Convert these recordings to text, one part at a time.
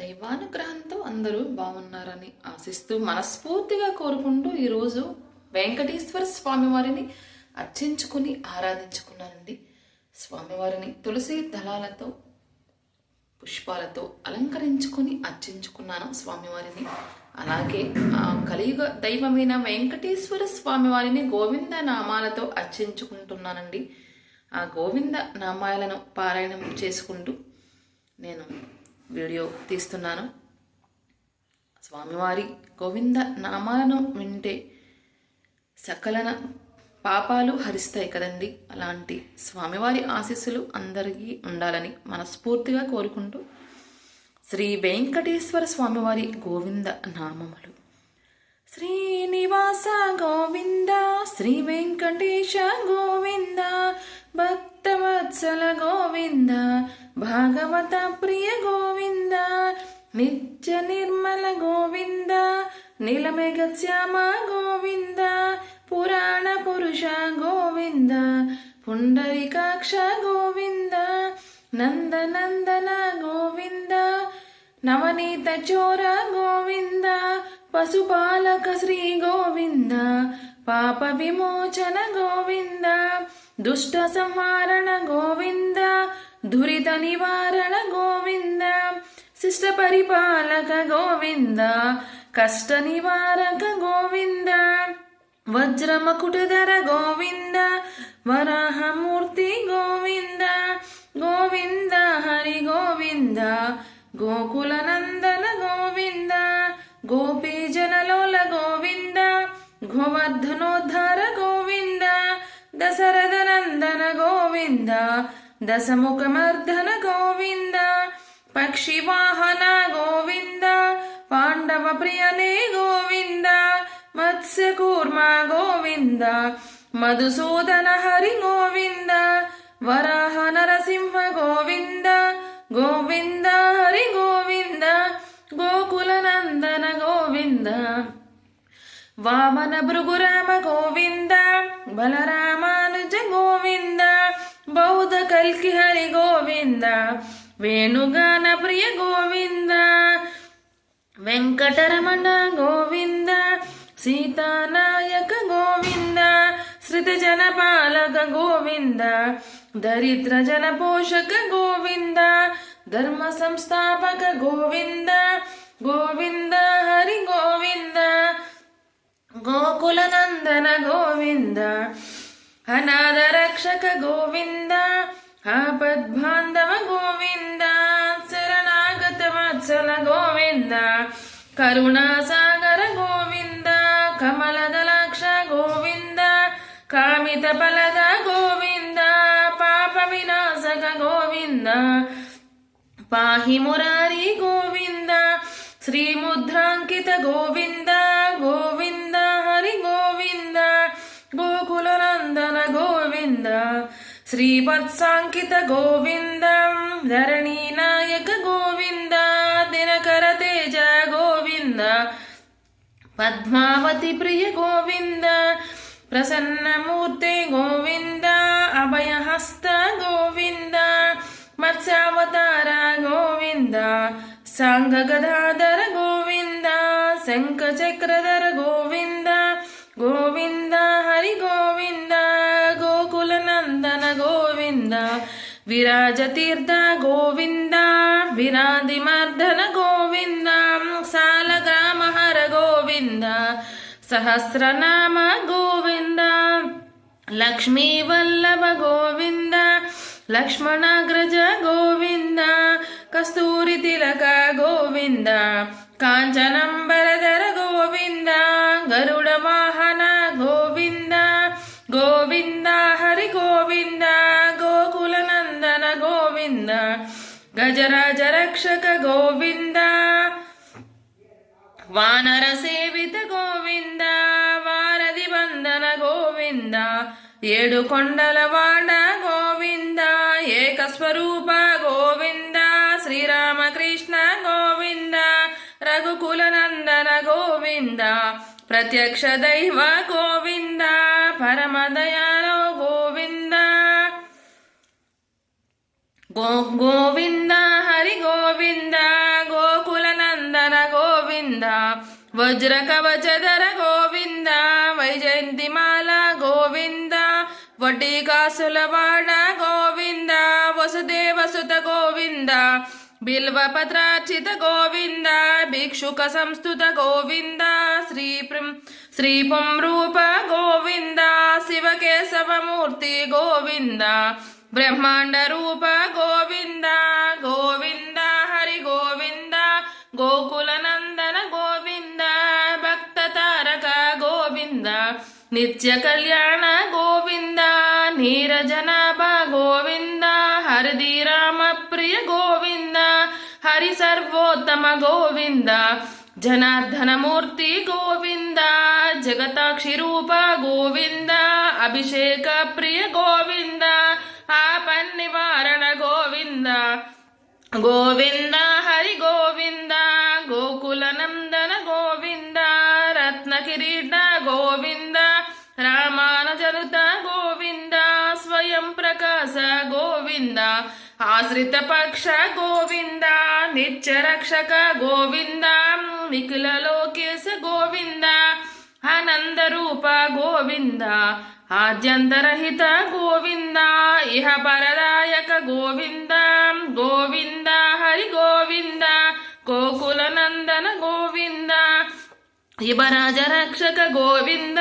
దైవానుగ్రహంతో అందరూ బాగున్నారని ఆశిస్తూ మనస్ఫూర్తిగా కోరుకుంటూ ఈరోజు వెంకటేశ్వర స్వామివారిని అర్చించుకుని ఆరాధించుకున్నానండి. స్వామివారిని తులసి దళాలతో పుష్పాలతో అలంకరించుకుని అర్చించుకున్నాను స్వామివారిని. అలాగే ఆ కలియుగ దైవమైన వెంకటేశ్వర స్వామివారిని గోవింద నామాలతో అర్చించుకుంటున్నానండి. ఆ గోవింద నామాలను పారాయణం చేసుకుంటూ నేను వీడియో తీస్తున్నాను. స్వామివారి గోవింద నామాలను వింటే సకల పాపాలు హరిస్తాయి కదండి. అలాంటి స్వామివారి ఆశీస్సులు అందరికీ ఉండాలని మనస్ఫూర్తిగా కోరుకుంటూ శ్రీ వెంకటేశ్వర స్వామివారి గోవింద నామములు. శ్రీనివాస గోవింద, శ్రీ వెంకటేశ గోవింద, భక్తవత్సల గోవింద, భాగవత ప్రియ గోవింద, నిత్య నిర్మల గోవింద, నీలమేఘ శ్యామ గోవింద, పురాణ పురుష గోవింద, పుండరీకాక్ష గోవింద, నందనందన గోవింద, నవనీత చోర గోవింద, పశుపాలక శ్రీ గోవింద, పాప విమోచన గోవింద, దుష్ట సంహారణ గోవింద, దురిత నివారణ గోవింద, శిష్ట పరిపాలక గోవింద, కష్ట నివారక గోవింద, వజ్రమకుటధర గోవింద, వరాహమూర్తి గోవింద, గోవింద హరి గోవింద, గోకుల నందన గోవింద, గోపీజనలోల గోవింద, గోవర్ధనోద్ధార గోవింద, దశరథ నందన గోవింద, దశముఖమర్ధన గోవింద, పక్షివాహన గోవింద, పాండవ ప్రియనే గోవింద, మత్స్యకూర్మ గోవింద, మధుసూదన హరి గోవింద, వరాహ నరసింహ గోవింద, గోవింద హరి గోవింద, గోకుల నందన గోవింద, వామన భృగురామ గోవింద, బలరామానుజ గోవింద, బౌద్ధ కల్కి హరి గోవింద, వేణుగాన ప్రియ గోవింద, వెంకటరమణ గోవింద, సీతానాయక గోవింద, శ్రిత జనపాలక గోవింద, దరిద్ర జన పోషక గోవింద, ధర్మ సంస్థాపక గోవింద, గోవింద హరి గోవింద, గోకుల నందన గోవింద, అనాథ రక్షక గోవింద, ఆపద్బాంధవ గోవింద, శరణాగత వత్సల గోవింద, కరుణాసాగర గోవింద, కమలదలాక్ష గోవింద, కామిత ఫలద గోవింద, పాప వినాశక గోవింద, పాహి మురారి గోవింద, శ్రీముద్రాంకిత గోవింద, గోవింద హరి గోవింద, గోకుల నందన గోవింద, శ్రీవత్సాంకిత గోవింద, ధరణీ నాయక గోవింద, దినకర తేజ గోవింద, పద్మావతి ప్రియ గోవింద, ప్రసన్నమూర్తి గోవింద, అభయహస్త గోవింద, మత్స్యావతార గోవింద, సాంగ గదాధర గోవింద, శంఖ చక్రధర గోవింద, గోవింద హరి గోవింద, గోకుల నందన గోవింద, విరాజ తీర్థ గోవింద, విరాదిమర్దన గోవింద, సాలగ్రామ హర గోవింద, సహస్రనామ గోవింద, లక్ష్మీ వల్లభ గోవింద, లక్ష్మణాగ్రజ గోవింద, కస్తూరి తిలక గోవింద, కాంచనంబరధర గోవింద, గరుడ వాహన గోవింద, గోవింద హరి గోవింద, గోకుల నందన గోవింద, గజరాజ రక్షక గోవింద, వానర సేవిత గోవింద, వారధి బంధన గోవింద, ఏడు కొండల వాడ గోవింద, ఏకస్వరూప గోవింద, శ్రీరామకృష్ణ గోవింద, రఘుకుల నందన గోవింద, ప్రత్యక్ష దైవ గోవింద, పరమ దయాళో గోవింద, గోవింద హరి గోవింద, గోకుల వజ్ర కవచధర గోవింద వైజయంతిమాల గోవింద వడ్డీ కాసుల వాడ గోవింద వసుదేవసుత గోవింద బిల్వపత్రార్చిత గోవింద భిక్షుక సంస్థుత గోవింద శ్రీ పుంరూప గోవింద శివకేశవమూర్తి గోవింద బ్రహ్మాండ రూప గోవింద గోవింద హరి గోవింద గోకుల నందన గోవింద భక్త తారక గోవింద నిత్య కళ్యాణ గోవింద నీరజనాభ గోవింద హరిది రామ ప్రియ గోవింద హరి సర్వోత్తమ గోవింద జనార్దన మూర్తి గోవింద జగతాక్షి రూప గోవింద అభిషేక ప్రియ గోవింద ఆపన్ నివారణ గోవింద గోవింద హరి గోవింద గోకుల నందన గోవింద రత్న కిరీట గోవింద రామానుజనుత గోవింద స్వయం ప్రకాశ గోవింద ఆశ్రిత పక్ష గోవింద నిత్య రక్షక గోవింద నిఖిల లోకేశ గోవింద ఆనంద రూప గోవింద ఆద్యంతరహిత గోవింద ఇహ పరదాయక గోవింద గోవింద హరి గోవింద గోకుల నందన గోవింద యువరాజ రక్షక గోవింద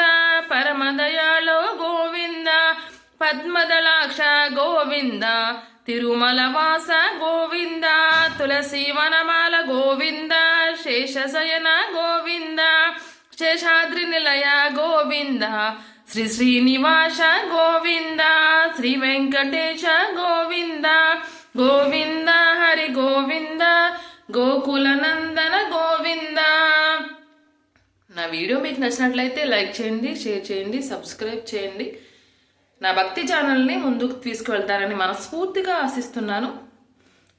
పరమదయాళో గోవింద పద్మదళాక్ష గోవింద తిరుమల వాస గోవింద తులసి వనమాల గోవింద శేషశయన గోవింద శేషాద్రి నిలయ గోవింద శ్రీ శ్రీనివాస గోవింద శ్రీ వెంకటేశ గోవింద గోవింద హరి గోవింద గోకుల నందన గోవింద. నా వీడియో మీకు నచ్చినట్లయితే లైక్ చేయండి, షేర్ చేయండి, సబ్స్క్రైబ్ చేయండి. నా భక్తి ఛానల్ని ముందుకు తీసుకువెళ్తారని మనస్ఫూర్తిగా ఆశిస్తున్నాను.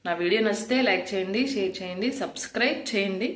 నా వీడియో నచ్చితే లైక్ చేయండి, షేర్ చేయండి, సబ్స్క్రైబ్ చేయండి.